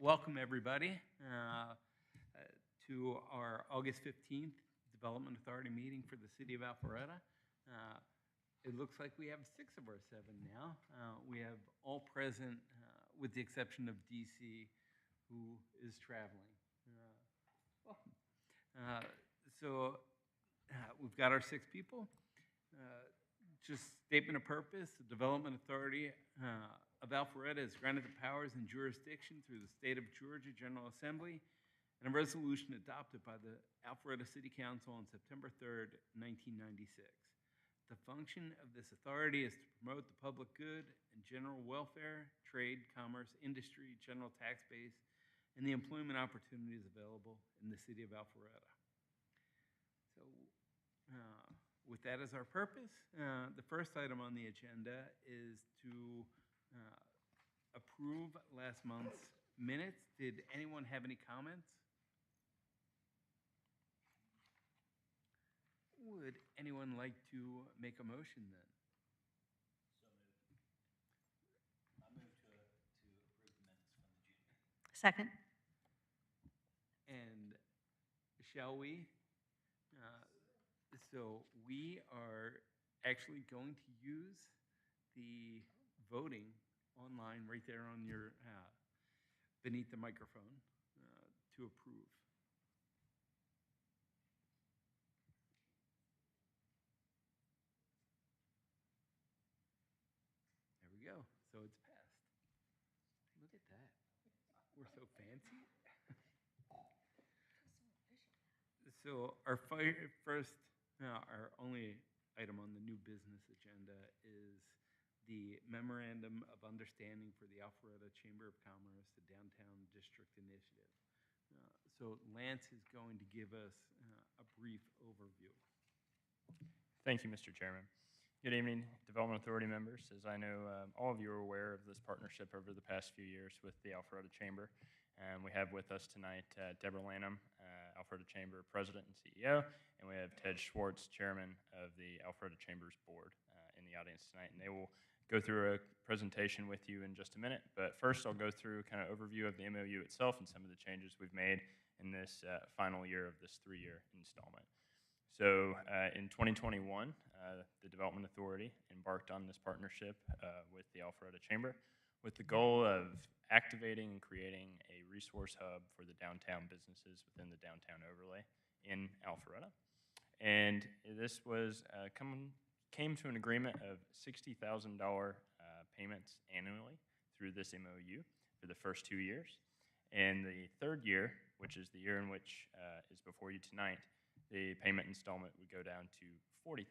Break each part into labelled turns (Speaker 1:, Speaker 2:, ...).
Speaker 1: Welcome everybody to our August 15th Development Authority meeting for the City of Alpharetta. It looks like we have 6 of our 7 now. We have all present with the exception of DC, who is traveling. Welcome. We've got our 6 people. Just statement of purpose: the Development Authority of Alpharetta is granted the powers and jurisdiction through the State of Georgia General Assembly and a resolution adopted by the Alpharetta City Council on September 3rd, 1996. The function of this authority is to promote the public good and general welfare, trade, commerce, industry, general tax base, and the employment opportunities available in the City of Alpharetta. With that as our purpose, the first item on the agenda is to approve last month's minutes. Did anyone have any comments? Would anyone like to make a motion then?
Speaker 2: So moved. I move to approve the minutes from the June meeting.
Speaker 3: Second.
Speaker 1: And shall we? So we are actually going to use the voting online right there on your, beneath the microphone to approve. There we go. So it's passed. Look at that. We're so fancy. So our our only item on the new business agenda is the Memorandum of Understanding for the Alpharetta Chamber of Commerce, the Downtown District Initiative. So Lance is going to give us a brief overview.
Speaker 4: Thank you, Mr. Chairman. Good evening, Development Authority members. As I know, all of you are aware of this partnership over the past few years with the Alpharetta Chamber. And we have with us tonight Deborah Lanham, Alpharetta Chamber President and CEO, and we have Ted Schwartz, Chairman of the Alpharetta Chamber's Board in the audience tonight. And they will go through a presentation with you in just a minute. But first, I'll go through kind of overview of the MOU itself and some of the changes we've made in this final year of this 3-year installment. So in 2021, the Development Authority embarked on this partnership with the Alpharetta Chamber with the goal of activating and creating a resource hub for the downtown businesses within the downtown overlay in Alpharetta. And this was came to an agreement of $60,000 payments annually through this MOU for the first 2 years. And the 3rd year, which is the year in which is before you tonight, the payment installment would go down to $40,000.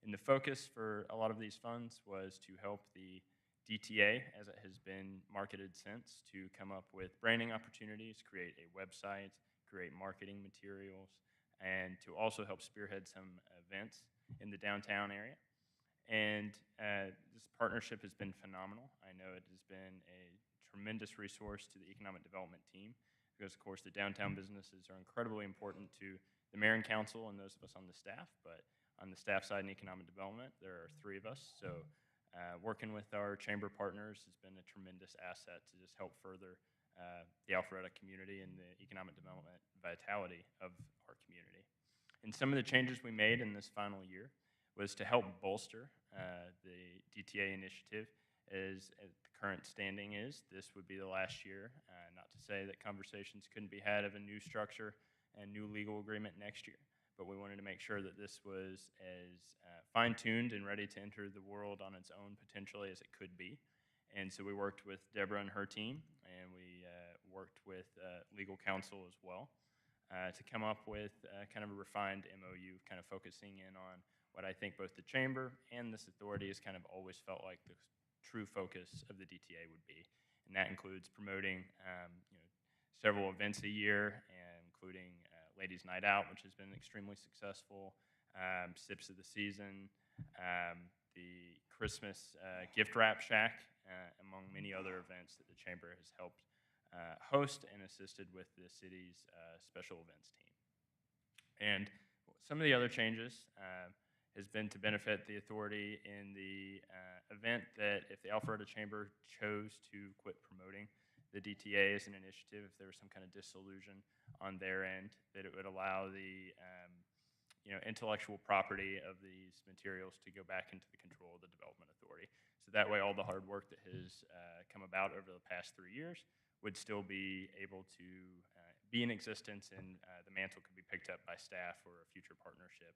Speaker 4: And the focus for a lot of these funds was to help the DTA, as it has been marketed since, to come up with branding opportunities, create a website, create marketing materials, and to also help spearhead some events in the downtown area. And this partnership has been phenomenal. I know it has been a tremendous resource to the economic development team because, of course, the downtown businesses are incredibly important to the mayor and council and those of us on the staff. But on the staff side in economic development, there are 3 of us. So working with our chamber partners has been a tremendous asset to just help further the Alpharetta community and the economic development vitality of our community. And some of the changes we made in this final year was to help bolster the DTA initiative. As the current standing is, this would be the last year. Not to say that conversations couldn't be had of a new structure and new legal agreement next year, but we wanted to make sure that this was as fine-tuned and ready to enter the world on its own potentially as it could be. And so we worked with Deborah and her team, and we worked with legal counsel as well to come up with kind of a refined MOU, kind of focusing in on what I think both the chamber and this authority has kind of always felt like the true focus of the DTA would be. And that includes promoting several events a year, including Ladies' Night Out, which has been extremely successful, Sips of the Season, the Christmas Gift Wrap Shack, among many other events that the Chamber has helped host and assisted with the city's special events team. And some of the other changes has been to benefit the authority in the event that if the Alpharetta Chamber chose to quit promoting the DTA as an initiative, if there was some kind of dissolution on their end, that it would allow the intellectual property of these materials to go back into the control of the Development Authority. So that way, all the hard work that has come about over the past 3 years would still be able to be in existence, and the mantle could be picked up by staff for a future partnership.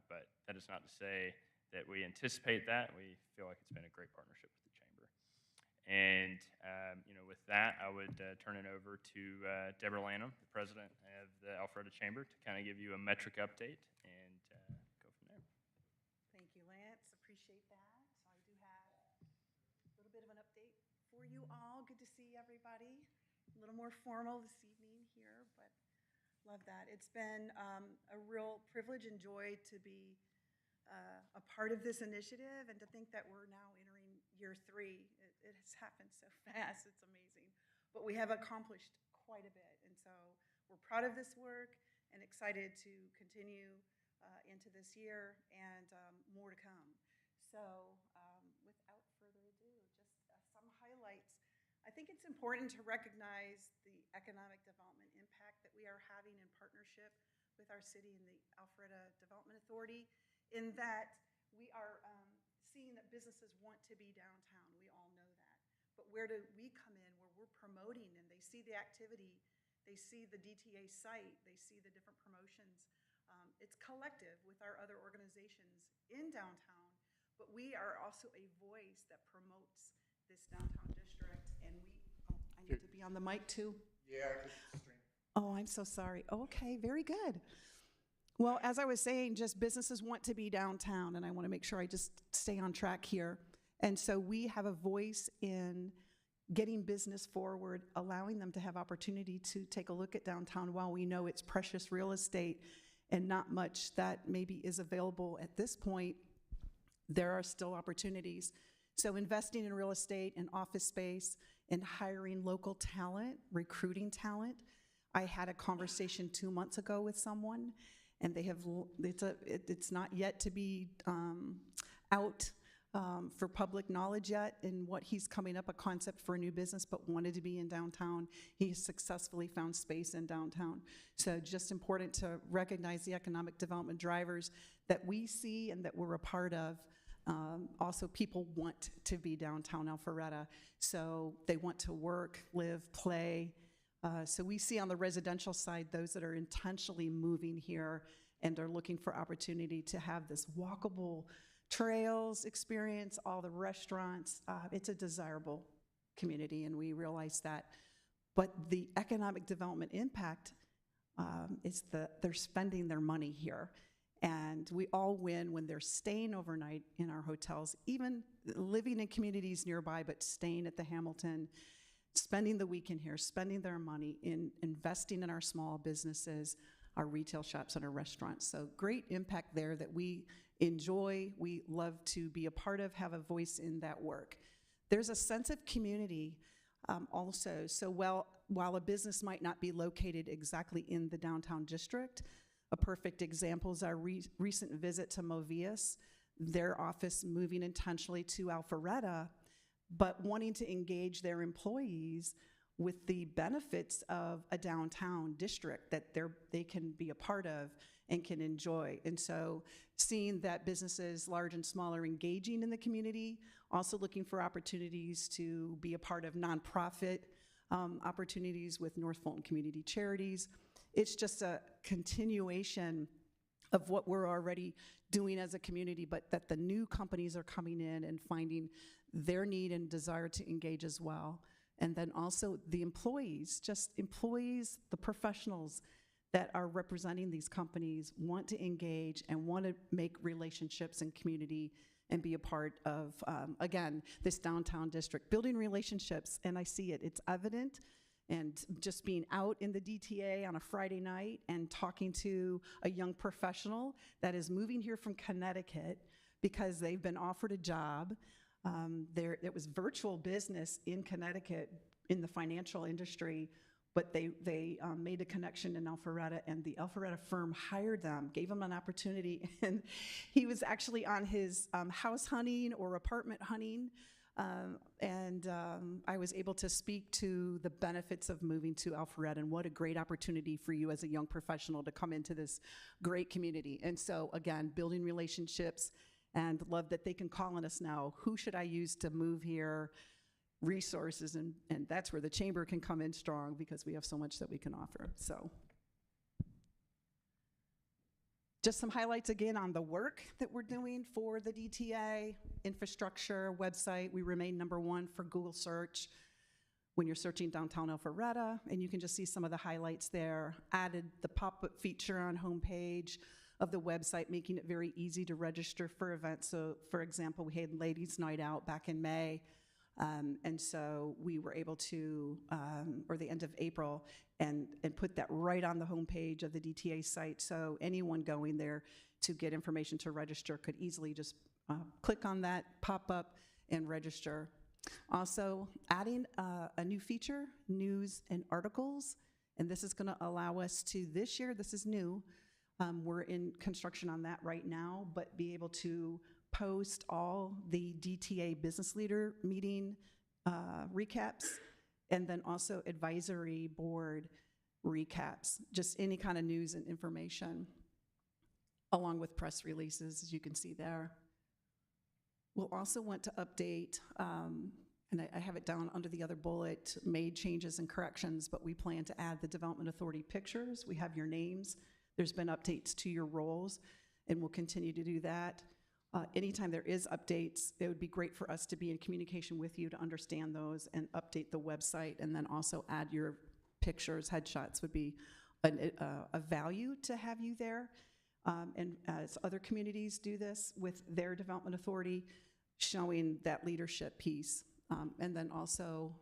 Speaker 4: But that is not to say that we anticipate that. We feel like it's been a great partnership with the Chamber. And with that, I would turn it over to Deborah Lanham, the president of the Alpharetta Chamber, to kind of give you a metric update and go from there.
Speaker 3: Thank you, Lance. Appreciate that. So I do have a little bit of an update for you all. Good to see everybody. A little more formal this evening here, but love that. It's been a real privilege and joy to be a part of this initiative, and to think that we're now entering year 3. It has happened so fast. It's amazing. But we have accomplished quite a bit, and so we're proud of this work and excited to continue into this year, and more to come. So without further ado, just some highlights. I think it's important to recognize the economic development impact that we are having in partnership with our city and the Alpharetta Development Authority, in that we are seeing that businesses want to be downtown. We all know that. But where do we come in, where we're promoting, and they see the activity, they see the DTA site, they see the different promotions. It's collective with our other organizations in downtown, but we are also a voice that promotes this downtown district, and I need to be on the mic too?
Speaker 5: Yeah, because it's streaming.
Speaker 3: Oh, I'm so sorry. Okay, very good. Well, as I was saying, just businesses want to be downtown, and I want to make sure I just stay on track here. And so we have a voice in getting business forward, allowing them to have opportunity to take a look at downtown while we know it's precious real estate and not much that maybe is available at this point. There are still opportunities. So investing in real estate and office space and hiring local talent, recruiting talent. I had a conversation 2 months ago with someone, and it's not yet to be out for public knowledge yet in what he's coming up, a concept for a new business, but wanted to be in downtown. He successfully found space in downtown. So just important to recognize the economic development drivers that we see and that we're a part of. Also, people want to be downtown Alpharetta, so they want to work, live, play. So we see on the residential side those that are intentionally moving here and are looking for opportunity to have this walkable trails experience, all the restaurants. It's a desirable community, and we realize that. But the economic development impact is they're spending their money here. And we all win when they're staying overnight in our hotels, even living in communities nearby, but staying at the Hamilton, spending the weekend here, spending their money in investing in our small businesses, our retail shops, and our restaurants. So great impact there that we enjoy, we love to be a part of, have a voice in that work. There's a sense of community also. So while a business might not be located exactly in the downtown district, a perfect example is our recent visit to Movius, their office moving intentionally to Alpharetta, but wanting to engage their employees with the benefits of a downtown district that they can be a part of and can enjoy. And so seeing that businesses, large and small, are engaging in the community, also looking for opportunities to be a part of nonprofit opportunities with North Fulton Community Charities. It's just a continuation of what we're already doing as a community, but that the new companies are coming in and finding their need and desire to engage as well. And then also the employees, the professionals that are representing these companies want to engage and want to make relationships in community and be a part of, again, this downtown district. Building relationships, and I see it, it's evident. And just being out in the DTA on a Friday night and talking to a young professional that is moving here from Connecticut because they've been offered a job. It was virtual business in Connecticut in the financial industry, but they made a connection in Alpharetta, and the Alpharetta firm hired them, gave him an opportunity, and he was actually on his house hunting or apartment hunting I was able to speak to the benefits of moving to Alpharetta and what a great opportunity for you as a young professional to come into this great community. And so again, building relationships, and love that they can call on us now. Who should I use to move here? Resources, and that's where the chamber can come in strong because we have so much that we can offer. So just some highlights again on the work that we're doing for the DTA, infrastructure, website. We remain #1 for Google search when you're searching downtown Alpharetta, and you can just see some of the highlights there. Added the pop-up feature on homepage of the website, making it very easy to register for events. So for example, we had Ladies Night Out back in May, and so we were able to, or the end of April, and put that right on the homepage of the DTA site. So anyone going there to get information to register could easily just click on that, pop up, and register. Also, adding a new feature, news and articles, and this is gonna allow us to, this year, this is new, we're in construction on that right now, but be able to post all the DTA business leader meeting recaps, and then also advisory board recaps, just any kind of news and information, along with press releases, as you can see there. We'll also want to update, and I have it down under the other bullet, made changes and corrections, but we plan to add the Development Authority pictures. We have your names. There's been updates to your roles, and we'll continue to do that. Anytime there is updates, it would be great for us to be in communication with you to understand those and update the website, and then also add your pictures, headshots would be a value to have you there. And as other communities do this with their Development Authority, showing that leadership piece. And then also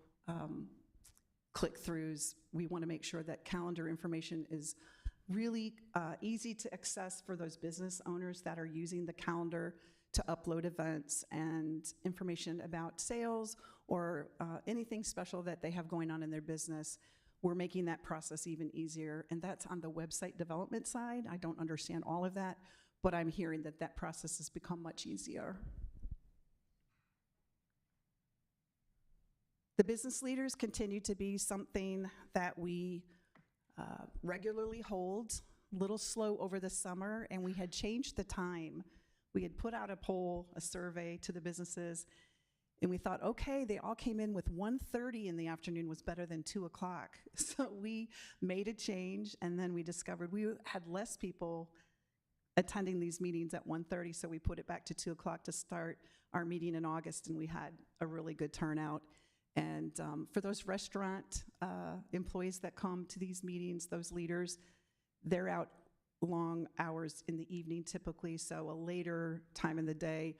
Speaker 3: click-throughs. We want to make sure that calendar information is really easy to access for those business owners that are using the calendar to upload events and information about sales or anything special that they have going on in their business. We're making that process even easier, and that's on the website development side. I don't understand all of that, but I'm hearing that that process has become much easier. The business leaders continue to be something that we regularly hold, a little slow over the summer, and we had changed the time. We had put out a poll, a survey to the businesses, and we thought, okay, they all came in with 1:30 in the afternoon was better than 2 o'clock. So we made a change, and then we discovered we had less people attending these meetings at 1:30, so we put it back to 2 o'clock to start our meeting in August, and we had a really good turnout. And for those restaurant employees that come to these meetings, those leaders, they're out long hours in the evening typically, so a later time in the day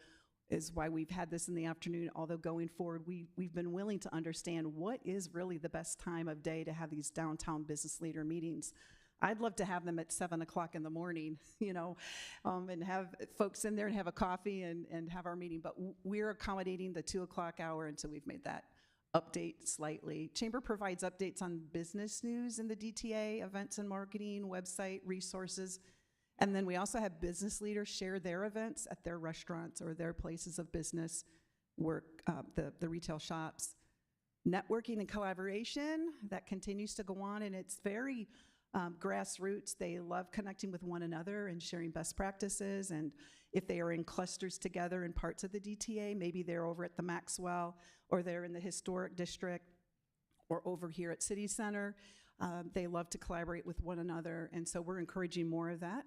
Speaker 3: is why we've had this in the afternoon, although going forward, we've been willing to understand what is really the best time of day to have these downtown business leader meetings. I'd love to have them at 7 o'clock in the morning, you know, and have folks in there and have a coffee and have our meeting, but we're accommodating the 2 o'clock hour, and so we've made that update slightly. Chamber provides updates on business news in the DTA, events and marketing, website, resources, and then we also have business leaders share their events at their restaurants or their places of business, work, the retail shops. Networking and collaboration, that continues to go on, and it's very grassroots. They love connecting with one another and sharing best practices, and if they are in clusters together in parts of the DTA, maybe they're over at the Maxwell, or they're in the historic district, or over here at City Center. They love to collaborate with one another, and so we're encouraging more of that.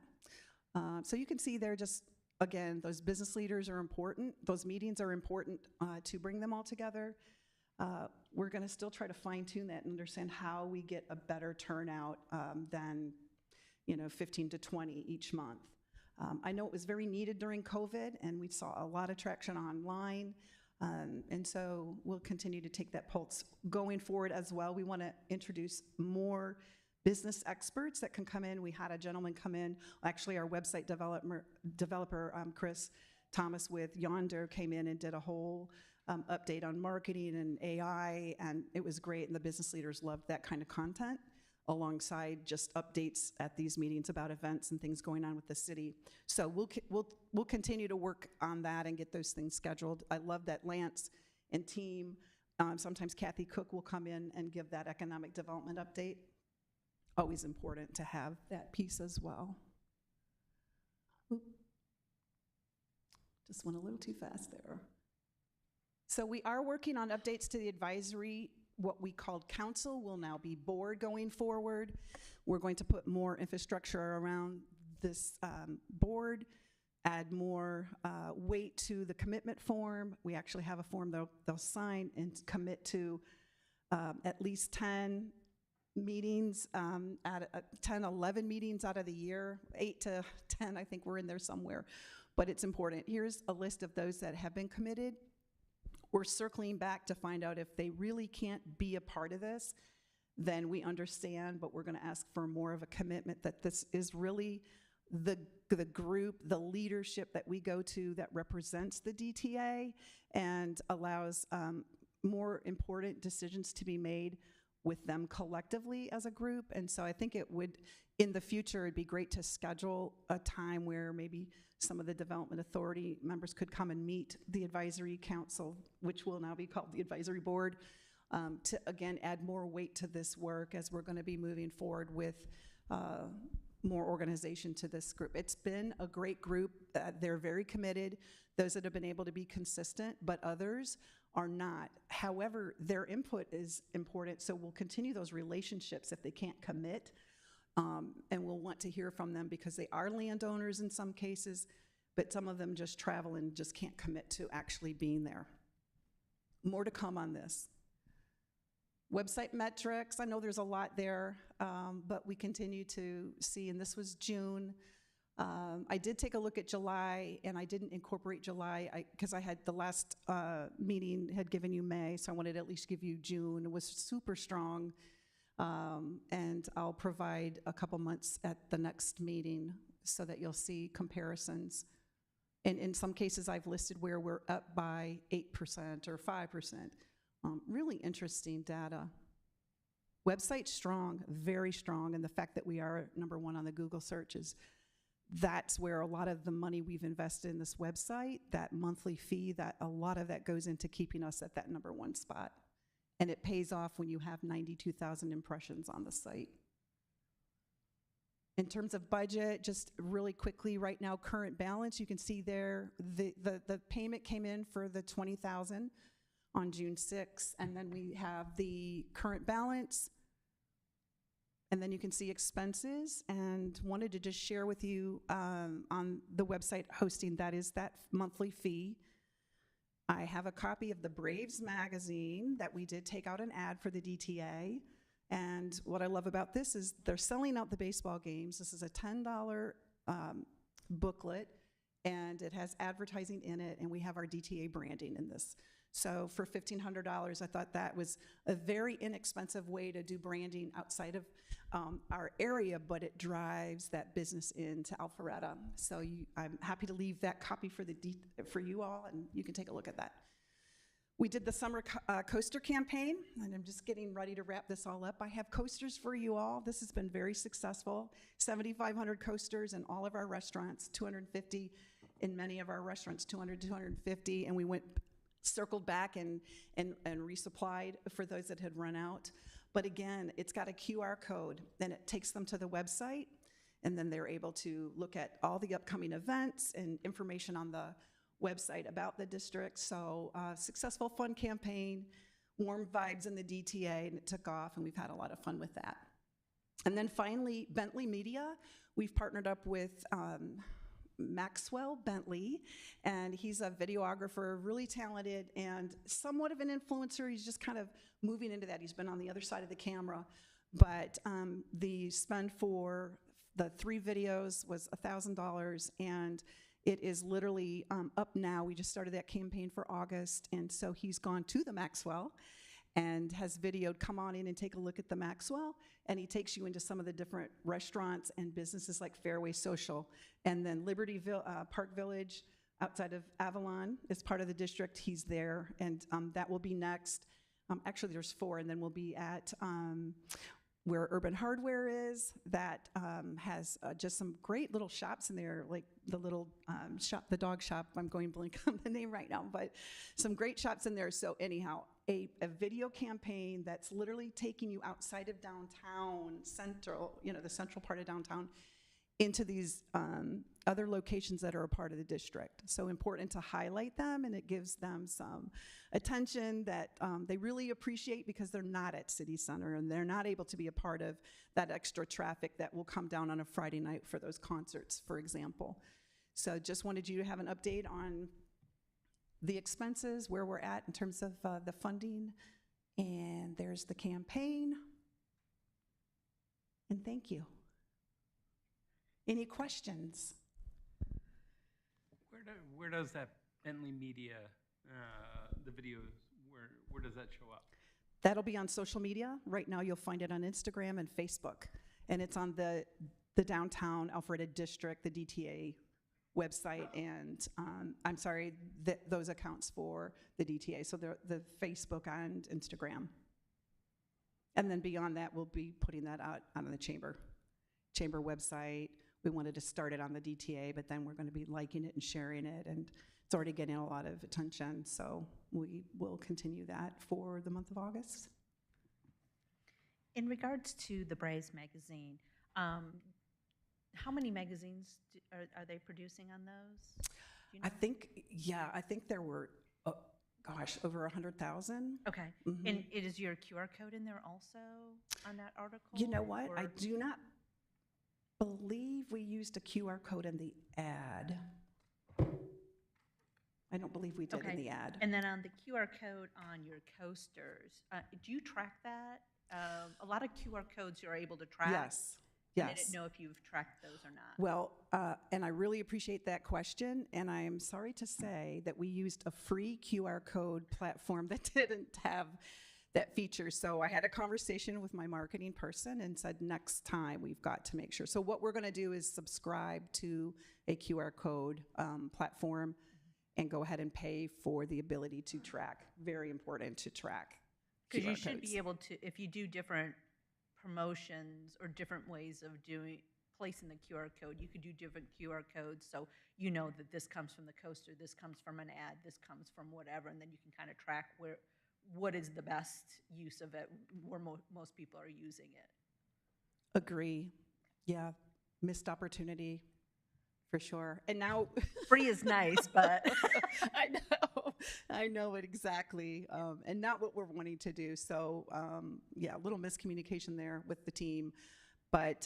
Speaker 3: So you can see there just, again, those business leaders are important. Those meetings are important to bring them all together. We're gonna still try to fine tune that and understand how we get a better turnout than 15 to 20 each month. I know it was very needed during COVID, and we saw a lot of traction online, and so we'll continue to take that pulse going forward as well. We want to introduce more business experts that can come in. We had a gentleman come in, actually our website developer Chris Thomas with Yonder came in and did a whole update on marketing and AI, and it was great, and the business leaders loved that kind of content, alongside just updates at these meetings about events and things going on with the city. So we'll continue to work on that and get those things scheduled. I love that Lance and team. Sometimes Kathy Cook will come in and give that economic development update. Always important to have that piece as well. Oop. Just went a little too fast there. So we are working on updates to the advisory. What we called council will now be board going forward. We're going to put more infrastructure around this board, add more weight to the commitment form. We actually have a form they'll sign and commit to at least 10 meetings, 10, 11 meetings out of the year, 8 to 10, I think we're in there somewhere, but it's important. Here's a list of those that have been committed. We're circling back to find out if they really can't be a part of this, then we understand, but we're gonna ask for more of a commitment that this is really the group, the leadership that we go to that represents the DTA and allows more important decisions to be made with them collectively as a group. And so I think it would, in the future, it'd be great to schedule a time where maybe some of the Development Authority members could come and meet the Advisory Council, which will now be called the Advisory Board, to again add more weight to this work as we're going to be moving forward with more organization to this group. It's been a great group. They're very committed, those that have been able to be consistent, but others are not. However, their input is important, so we'll continue those relationships if they can't commit, and we'll want to hear from them because they are landowners in some cases, but some of them just travel and just can't commit to actually being there. More to come on this. Website metrics, I know there's a lot there, but we continue to see, and this was June. I did take a look at July, and I didn't incorporate July because I had the last meeting had given you May, so I wanted to at least give you June. It was super strong, and I'll provide a couple months at the next meeting so that you'll see comparisons. And in some cases, I've listed where we're up by 8% or 5%. Really interesting data. Website strong, very strong, and the fact that we are #1 on the Google searches, that's where a lot of the money we've invested in this website, that monthly fee, that a lot of that goes into keeping us at that #1 spot. And it pays off when you have 92,000 impressions on the site. In terms of budget, just really quickly, right now, current balance, you can see there, the payment came in for the 20,000 on June 6th, and then we have the current balance, and then you can see expenses, and wanted to just share with you on the website hosting, that is that monthly fee. I have a copy of the Braves magazine that we did take out an ad for the DTA, and what I love about this is they're selling out the baseball games. This is a $10 booklet, and it has advertising in it, and we have our DTA branding in this. So for $1,500, I thought that was a very inexpensive way to do branding outside of our area, but it drives that business into Alpharetta. So I'm happy to leave that copy for you all, and you can take a look at that. We did the summer coaster campaign, and I'm just getting ready to wrap this all up. I have coasters for you all. This has been very successful. 7,500 coasters in all of our restaurants, 250 in many of our restaurants, 200, 250, and we circled back and resupplied for those that had run out. But again, it's got a QR code, and it takes them to the website, and then they're able to look at all the upcoming events and information on the website about the district. So successful, fun campaign, warm vibes in the DTA, and it took off, and we've had a lot of fun with that. And then finally, Bentley Media. We've partnered up with Maxwell Bentley, and he's a videographer, really talented and somewhat of an influencer. He's just kind of moving into that. He's been on the other side of the camera, but the spend for the 3 videos was $1,000, and it is literally up now. We just started that campaign for August, and so he's gone to the Maxwell and has videoed, come on in and take a look at the Maxwell, and he takes you into some of the different restaurants and businesses like Fairway Social, and then Liberty Park Village outside of Avalon is part of the district. He's there, and that will be next. Actually, there's 4, and then we'll be at where Urban Hardware is, that has just some great little shops in there, like the little shop, the dog shop. I'm going blank on the name right now, but some great shops in there. So anyhow, a video campaign that's literally taking you outside of downtown, the central part of downtown, into these other locations that are a part of the district. So important to highlight them, and it gives them some attention that they really appreciate, because they're not at City Center and they're not able to be a part of that extra traffic that will come down on a Friday night for those concerts, for example. So just wanted you to have an update on the expenses, where we're at in terms of the funding, and there's the campaign. And thank you. Any questions?
Speaker 1: Where does that Bentley Media, the videos, where does that show up?
Speaker 3: That'll be on social media. Right now you'll find it on Instagram and Facebook. And it's on the downtown Alpharetta district, the DTA website, and I'm sorry, those accounts for the DTA. So the Facebook and Instagram. And then beyond that, we'll be putting that out on the chamber website. We wanted to start it on the DTA, but then we're going to be liking it and sharing it, and it's already getting a lot of attention, so we will continue that for the month of August.
Speaker 6: In regards to the Braves magazine, how many magazines are they producing on those? Do you know?
Speaker 3: I think there were, over 100,000.
Speaker 6: Okay,
Speaker 3: Mm-hmm.
Speaker 6: And is your QR code in there also on that article?
Speaker 3: You know what?
Speaker 6: or-
Speaker 3: I do not believe we used a QR code in the ad. I don't believe we did in
Speaker 6: Okay.
Speaker 3: the ad.
Speaker 6: And then on the QR code on your coasters, do you track that? A lot of QR codes you're able to track.
Speaker 3: Yes,
Speaker 6: And I
Speaker 3: yes.
Speaker 6: didn't know if you've tracked those or not.
Speaker 3: Well, and I really appreciate that question, and I am sorry to say that we used a free QR code platform that didn't have that feature. So I had a conversation with my marketing person and said, next time we've got to make sure. So what we're going to do is subscribe to a QR code platform and go ahead and pay for the ability to track. Very important to track
Speaker 6: Because
Speaker 3: QR
Speaker 6: you should
Speaker 3: codes.
Speaker 6: be able to, if you do different promotions or different ways of placing the QR code, you could do different QR codes, so you know that this comes from the coaster, this comes from an ad, this comes from whatever, and then you can kind of track what is the best use of it, where most people are using it.
Speaker 3: Agree. Yeah, missed opportunity for sure. And now
Speaker 6: Free is nice, but
Speaker 3: I know it exactly, and not what we're wanting to do. So yeah, a little miscommunication there with the team, but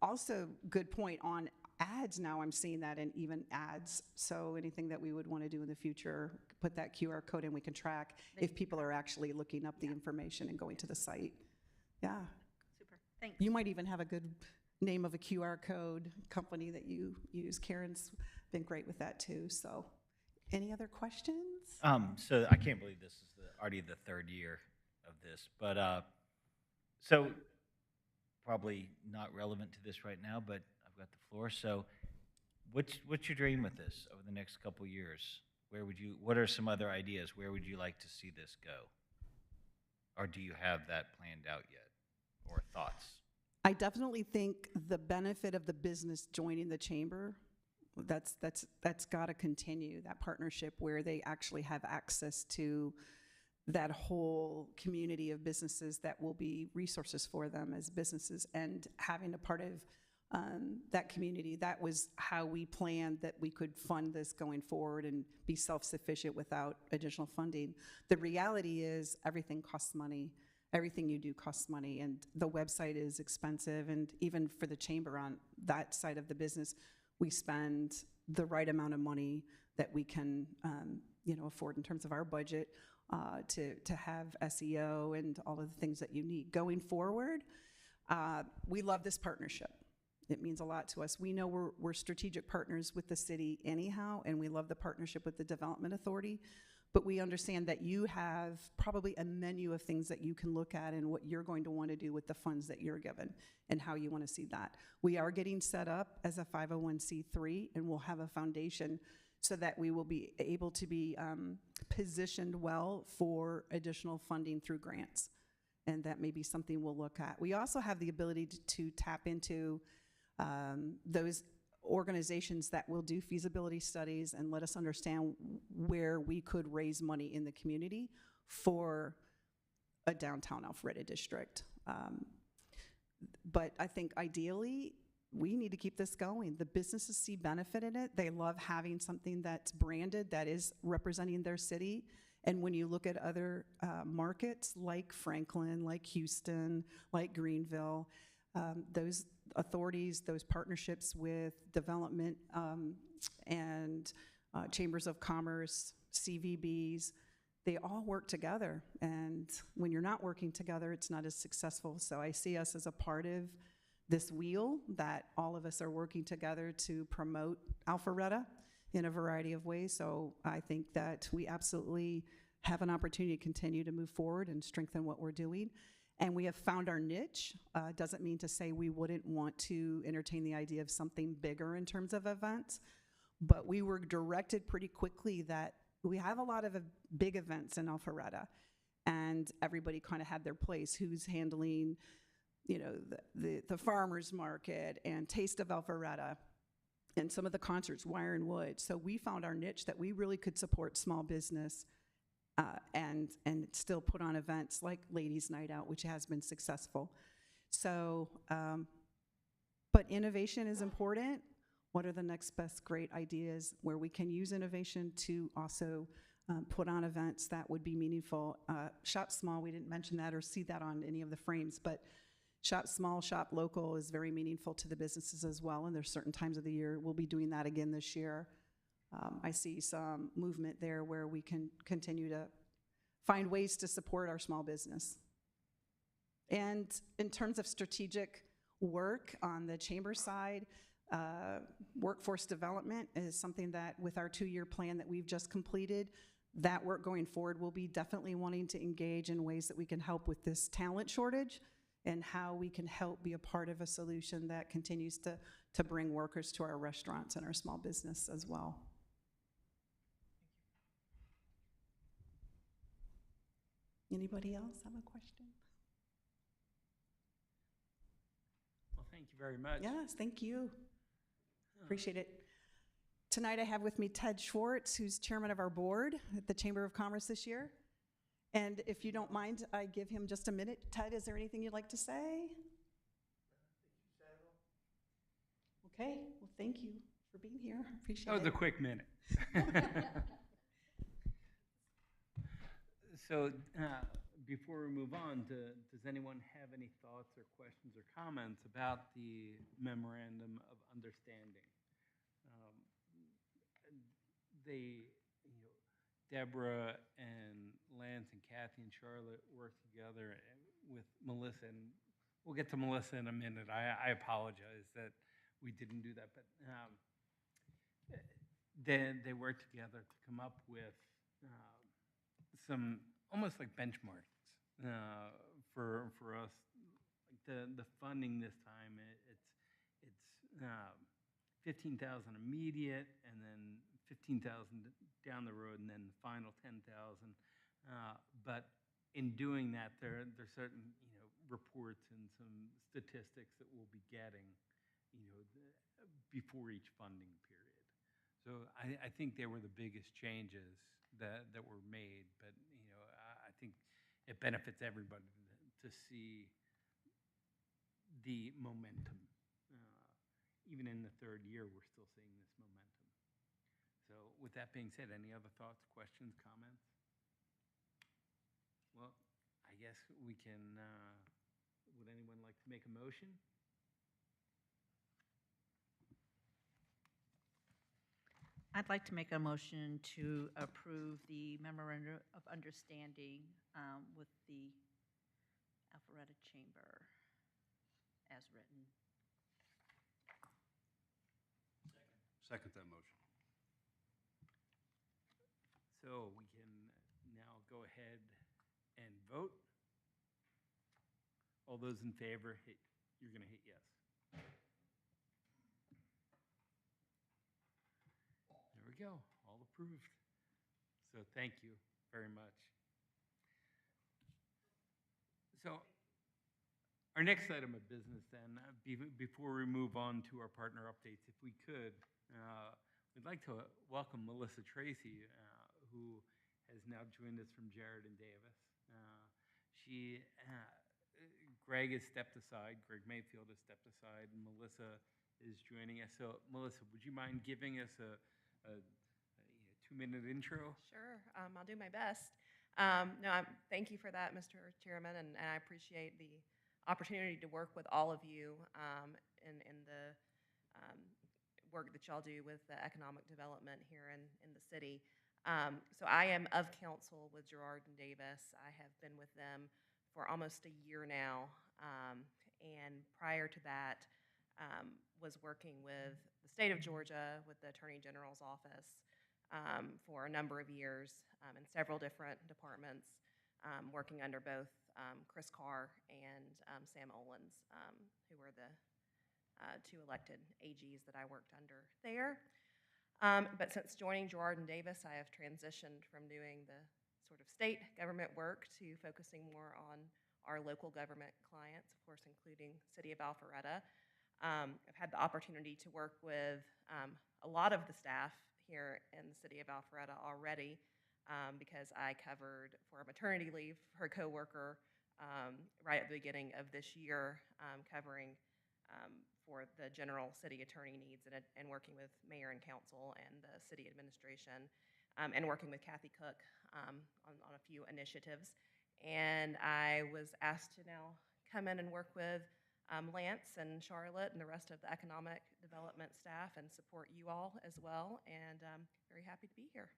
Speaker 3: also good point on ads. Now I'm seeing that in even ads. So anything that we would want to do in the future, put that QR code in, we can track if people are actually looking up the information and going to the site. Yeah.
Speaker 6: super, thanks.
Speaker 3: You might even have a good name of a QR code company that you use. Karen's been great with that too. So any other questions?
Speaker 2: So I can't believe this is already the third year of this, but so probably not relevant to this right now, but I've got the floor. So what's your dream with this over the next couple of years? What are some other ideas? Where would you like to see this go? Or do you have that planned out yet, or thoughts?
Speaker 3: I definitely think the benefit of the business joining the chamber, that's got to continue, that partnership where they actually have access to that whole community of businesses that will be resources for them as businesses, and having a part of that community. That was how we planned that we could fund this going forward and be self-sufficient without additional funding. The reality is everything costs money. Everything you do costs money, and the website is expensive, and even for the chamber on that side of the business, we spend the right amount of money that we can afford in terms of our budget to have SEO and all of the things that you need. Going forward, we love this partnership. It means a lot to us. We know we're strategic partners with the city anyhow, and we love the partnership with the Development Authority, but we understand that you have probably a menu of things that you can look at and what you're going to want to do with the funds that you're given and how you want to see that. We are getting set up as a 501c3, and we'll have a foundation so that we will be able to be positioned well for additional funding through grants. and that may be something we'll look at. We also have the ability to tap into those organizations that will do feasibility studies and let us understand where we could raise money in the community for a downtown Alpharetta district. But I think ideally, we need to keep this going. The businesses see benefit in it. They love having something that's branded, that is representing their city. And when you look at other markets like Franklin, like Houston, like Greenville, those authorities, those partnerships with development and chambers of commerce, CVBs, they all work together. And when you're not working together, it's not as successful. So I see us as a part of this wheel that all of us are working together to promote Alpharetta in a variety of ways. So I think that we absolutely have an opportunity to continue to move forward and strengthen what we're doing. And we have found our niche. Doesn't mean to say we wouldn't want to entertain the idea of something bigger in terms of events, but we were directed pretty quickly that we have a lot of big events in Alpharetta, and everybody kind of had their place. Who's handling, you know, the farmers market and Taste of Alpharetta and some of the concerts, Wire and Wood. So we found our niche that we really could support small business and still put on events like Ladies Night Out, which has been successful. So, but innovation is important. What are the next best great ideas where we can use innovation to also put on events that would be meaningful? Shop small, we didn't mention that or see that on any of the frames, but shop small, shop local is very meaningful to the businesses as well, and there's certain times of the year we'll be doing that again this year. I see some movement there where we can continue to find ways to support our small business. And in terms of strategic work on the chamber side, workforce development is something that with our 2-year plan that we've just completed, that work going forward will be definitely wanting to engage in ways that we can help with this talent shortage and how we can help be a part of a solution that continues to bring workers to our restaurants and our small business as well. Anybody else have a question?
Speaker 1: Well, thank you very much.
Speaker 3: Yes, thank you. Appreciate it. Tonight I have with me Ted Schwartz, who's chairman of our board at the Chamber of Commerce this year. And if you don't mind, I give him just a minute. Ted, is there anything you'd like to say? Okay, well, thank you for being here. Appreciate
Speaker 1: That was
Speaker 3: it.
Speaker 1: a quick minute. So before we move on, does anyone have any thoughts or questions or comments about the memorandum of understanding? Deborah and Lance and Kathy and Charlotte worked together with Melissa, and we'll get to Melissa in a minute. I apologize that we didn't do that, but they worked together to come up with some almost like benchmarks for us. Like the funding this time, it's 15,000 immediate, and then 15,000 down the road, and then the final 10,000. But in doing that, there's certain reports and some statistics that we'll be getting before each funding period. So I think they were the biggest changes that were made. But I think it benefits everybody to see the momentum. Even in the 3rd year, we're still seeing this momentum. So with that being said, any other thoughts, questions, comments? Well, I guess we can, would anyone like to make a motion?
Speaker 6: I'd like to make a motion to approve the memorandum of understanding with the Alpharetta Chamber as written.
Speaker 5: Second that motion.
Speaker 1: So we can now go ahead and vote. All those in favor, you're going to hit yes. There we go, all approved. So thank you very much. So our next item of business then, before we move on to our partner updates, if we could, we'd like to welcome Melissa Tracy, who has now joined us from Jared and Davis. Greg has stepped aside, Greg Mayfield has stepped aside, and Melissa is joining us. So Melissa, would you mind giving us a 2-minute intro?
Speaker 7: Sure, I'll do my best. Thank you for that, Mr. Chairman, and I appreciate the opportunity to work with all of you in the work that y'all do with the economic development here in the city. So I am of council with Gerard and Davis. I have been with them for almost a year now, and prior to that, was working with the state of Georgia, with the Attorney General's office, for a number of years in several different departments, working under both Chris Carr and Sam Olens, who were the 2 elected AGs that I worked under there. But since joining Gerard and Davis, I have transitioned from doing the sort of state government work to focusing more on our local government clients, of course, including City of Alpharetta. I've had the opportunity to work with a lot of the staff here in the City of Alpharetta already, because I covered for a maternity leave her coworker right at the beginning of this year, covering for the general city attorney needs and working with mayor and council and the city administration, and working with Kathy Cook on a few initiatives. And I was asked to now come in and work with Lance and Charlotte and the rest of the economic development staff and support you all as well, and very happy to be here.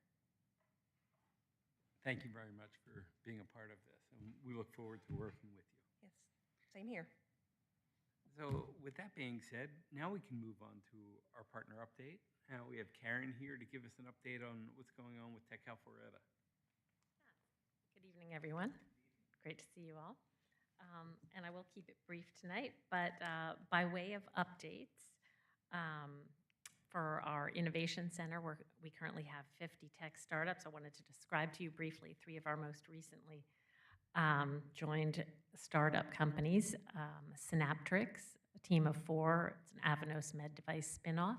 Speaker 1: Thank you very much for being a part of this, and we look forward to working with you.
Speaker 7: Yes, same here.
Speaker 1: So with that being said, now we can move on to our partner update. We have Karen here to give us an update on what's going on with Tech Alpharetta.
Speaker 8: Good evening, everyone. Great to see you all. And I will keep it brief tonight, but by way of updates, for our Innovation Center, we currently have 50 tech startups. I wanted to describe to you briefly 3 of our most recently joined startup companies. Synaptrix, a team of 4, it's an Avanos med device spinoff,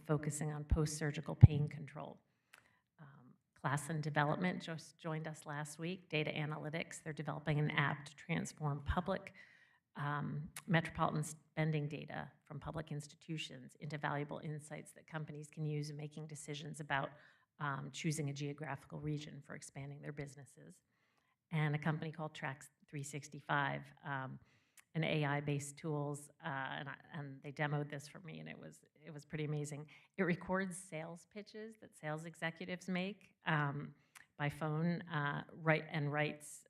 Speaker 8: focusing on post-surgical pain control. Klassen Development just joined us last week, data analytics. They're developing an app to transform public metropolitan spending data from public institutions into valuable insights that companies can use in making decisions about choosing a geographical region for expanding their businesses. And a company called Trax 365, an AI-based tools, and they demoed this for me, and it was pretty amazing. It records sales pitches that sales executives make by phone, writes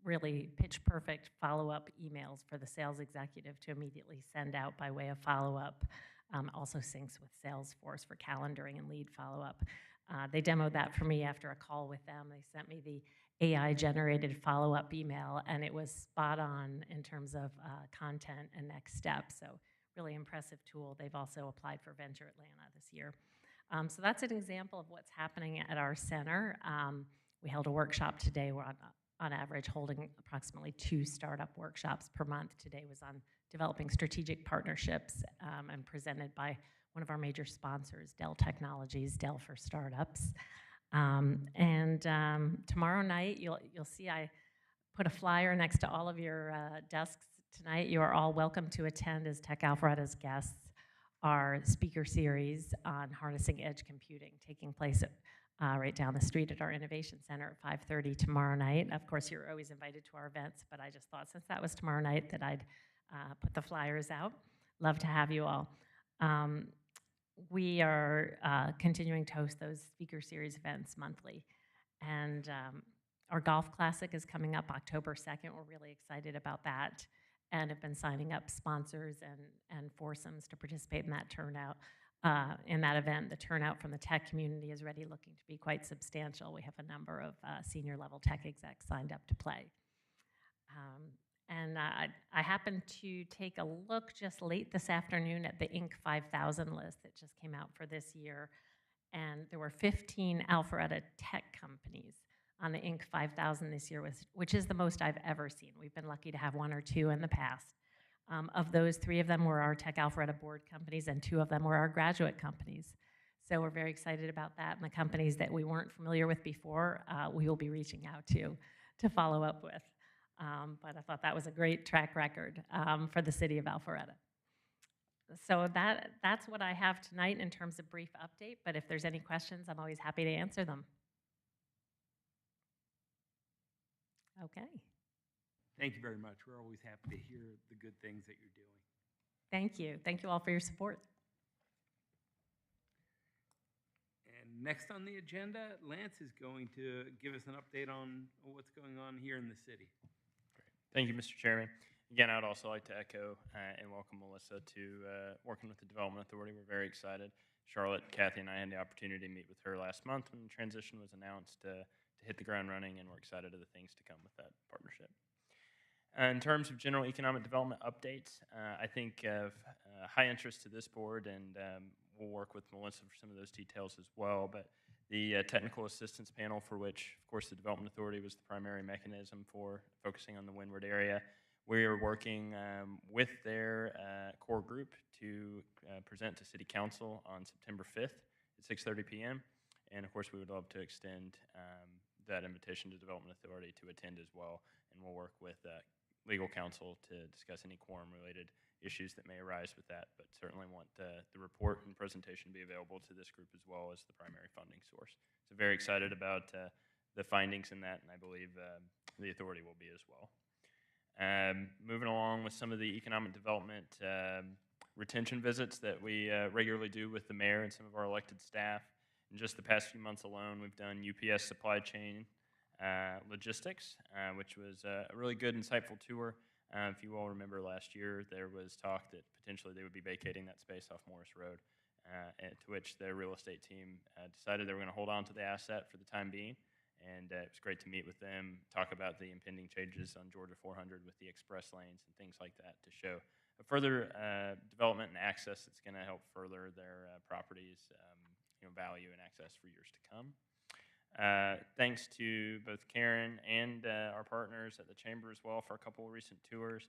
Speaker 8: really pitch-perfect follow-up emails for the sales executive to immediately send out by way of follow-up. Also syncs with Salesforce for calendaring and lead follow-up. They demoed that for me after a call with them. They sent me the AI-generated follow-up email, and it was spot on in terms of content and next steps. So really impressive tool. They've also applied for Venture Atlanta this year. So that's an example of what's happening at our center. We held a workshop today. We're on average holding approximately 2 startup workshops per month. Today was on developing strategic partnerships and presented by one of our major sponsors, Dell Technologies, Dell for Startups. Tomorrow night, you'll see I put a flyer next to all of your desks tonight. You are all welcome to attend as Tech Alpharetta's guests our speaker series on harnessing edge computing, taking place at, right down the street at our Innovation Center at 5:30 tomorrow night. Of course, you're always invited to our events, but I just thought since that was tomorrow night that I'd put the flyers out. Love to have you all. We are continuing to host those speaker series events monthly. And our golf classic is coming up October 2nd. We're really excited about that and have been signing up sponsors and foursomes to participate in that turnout. In that event, the turnout from the tech community is already looking to be quite substantial. We have a number of senior level tech execs signed up to play. I happened to take a look just late this afternoon at the Inc. 5000 list that just came out for this year, and there were 15 Alpharetta tech companies on the Inc. 5000 this year, which is the most I've ever seen. We've been lucky to have 1 or 2 in the past. Of those, 3 of them were our Tech Alpharetta board companies, and 2 of them were our graduate companies. So we're very excited about that, and the companies that we weren't familiar with before, we will be reaching out to follow up with. But I thought that was a great track record for the city of Alpharetta. So that's what I have tonight in terms of brief update, but if there's any questions, I'm always happy to answer them. Okay.
Speaker 1: Thank you very much. We're always happy to hear the good things that you're doing.
Speaker 8: Thank you. Thank you all for your support.
Speaker 1: And next on the agenda, Lance is going to give us an update on what's going on here in the city.
Speaker 4: Thank you, Mr. Chairman. Again, I would also like to echo and welcome Melissa to working with the Development Authority. We're very excited. Charlotte, Kathy, and I had the opportunity to meet with her last month when the transition was announced to hit the ground running, and we're excited of the things to come with that partnership. In terms of general economic development updates, I think of high interest to this board, and we'll work with Melissa for some of those details as well. But the technical assistance panel, for which, of course, the Development Authority was the primary mechanism for focusing on the Windward area, we are working with their core group to present to City Council on September 5th at 6:30 p.m. And, of course, we would love to extend that invitation to Development Authority to attend as well. And we'll work with legal counsel to discuss any quorum-related issues that may arise with that, but certainly want the report and presentation to be available to this group as well as the primary funding source. So very excited about the findings in that, and I believe the authority will be as well. Moving along with some of the economic development retention visits that we regularly do with the mayor and some of our elected staff. In just the past few months alone, we've done UPS supply chain logistics, which was a really good, insightful tour. If you all remember last year, there was talk that potentially they would be vacating that space off Morris Road, to which their real estate team decided they were going to hold on to the asset for the time being. And it was great to meet with them, talk about the impending changes on Georgia 400 with the express lanes and things like that to show a further development and access that's going to help further their properties' value and access for years to come. Thanks to both Karen and our partners at the Chamber as well for a couple of recent tours.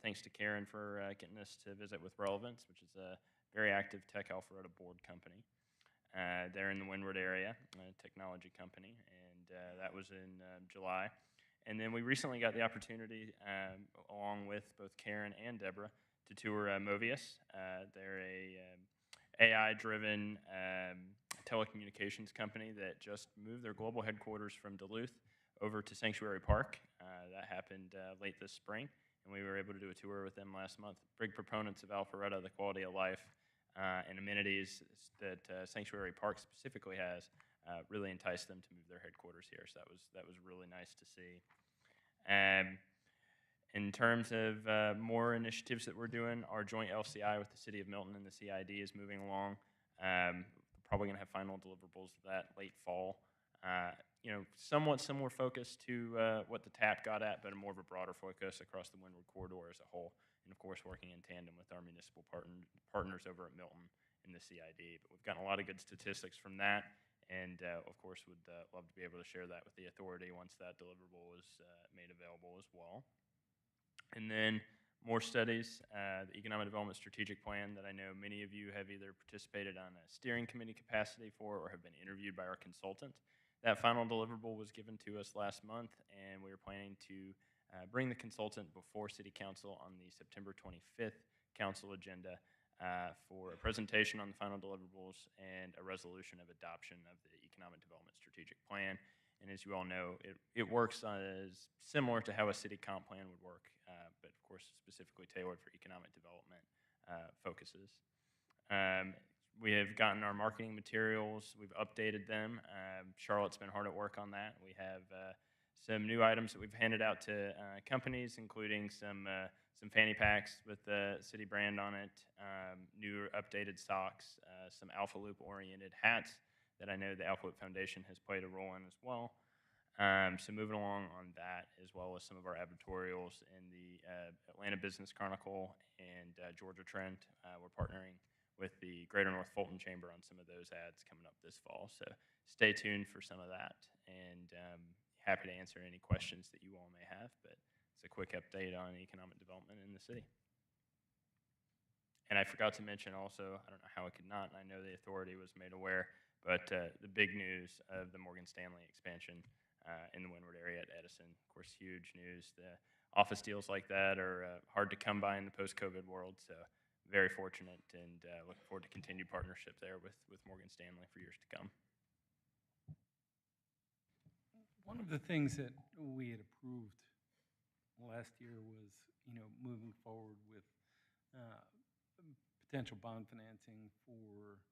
Speaker 4: Thanks to Karen for getting us to visit with Relevance, which is a very active Tech Alpharetta board company. They're in the Windward area, a technology company, and that was in July. And then we recently got the opportunity, along with both Karen and Deborah, to tour Movius. They're a AI-driven telecommunications company that just moved their global headquarters from Duluth over to Sanctuary Park. That happened late this spring, and we were able to do a tour with them last month. Big proponents of Alpharetta, the quality of life and amenities that Sanctuary Park specifically has really enticed them to move their headquarters here. So that was really nice to see. In terms of more initiatives that we're doing, our joint LCI with the City of Milton and the CID is moving along. Probably going to have final deliverables of that late fall. Somewhat similar focus to what the TAP got at, but more of a broader focus across the Windward Corridor as a whole. And, of course, working in tandem with our municipal partners over at Milton in the CID. But we've gotten a lot of good statistics from that, and, of course, would love to be able to share that with the authority once that deliverable is made available as well. And then more studies, the Economic Development Strategic Plan that I know many of you have either participated on a steering committee capacity for or have been interviewed by our consultant. That final deliverable was given to us last month, and we are planning to bring the consultant before City Council on the September 25th council agenda for a presentation on the final deliverables and a resolution of adoption of the Economic Development Strategic Plan. And as you all know, it works as similar to how a city comp plan would work, but of course specifically tailored for economic development focuses. We have gotten our marketing materials. We've updated them. Charlotte's been hard at work on that. We have some new items that we've handed out to companies, including some fanny packs with the city brand on it, new updated socks, some Alpha Loop-oriented hats that I know the Alpha Loop Foundation has played a role in as well. So moving along on that, as well as some of our advertorials in the Atlanta Business Chronicle and Georgia Trend. We're partnering with the Greater North Fulton Chamber on some of those ads coming up this fall. So stay tuned for some of that. And happy to answer any questions that you all may have, but it's a quick update on economic development in the city. And I forgot to mention also, I don't know how I could not, and I know the authority was made aware, but the big news of the Morgan Stanley expansion in the Windward area at Edison. Of course, huge news. The office deals like that are hard to come by in the post-COVID world, so very fortunate and looking forward to continued partnership there with Morgan Stanley for years to come.
Speaker 1: One of the things that we had approved last year was, moving forward with potential bond financing for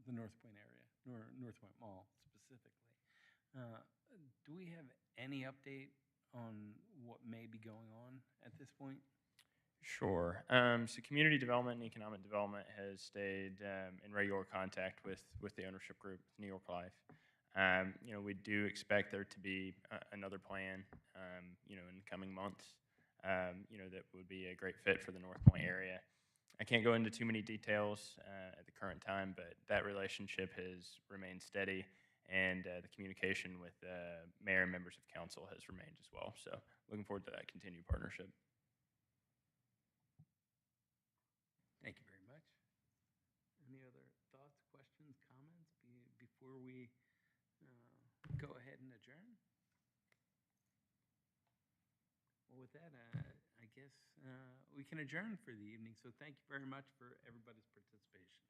Speaker 1: the North Point area, North Point Mall specifically. Do we have any update on what may be going on at this point?
Speaker 4: Sure. So community development and economic development has stayed in regular contact with the ownership group, New York Life. We do expect there to be another plan, in the coming months, that would be a great fit for the North Point area. I can't go into too many details at the current time, but that relationship has remained steady, and the communication with mayor and members of council has remained as well. So looking forward to that continued partnership.
Speaker 1: Thank you very much. Any other thoughts, questions, comments before we go ahead and adjourn? Well, with that, I guess we can adjourn for the evening. So thank you very much for everybody's participation.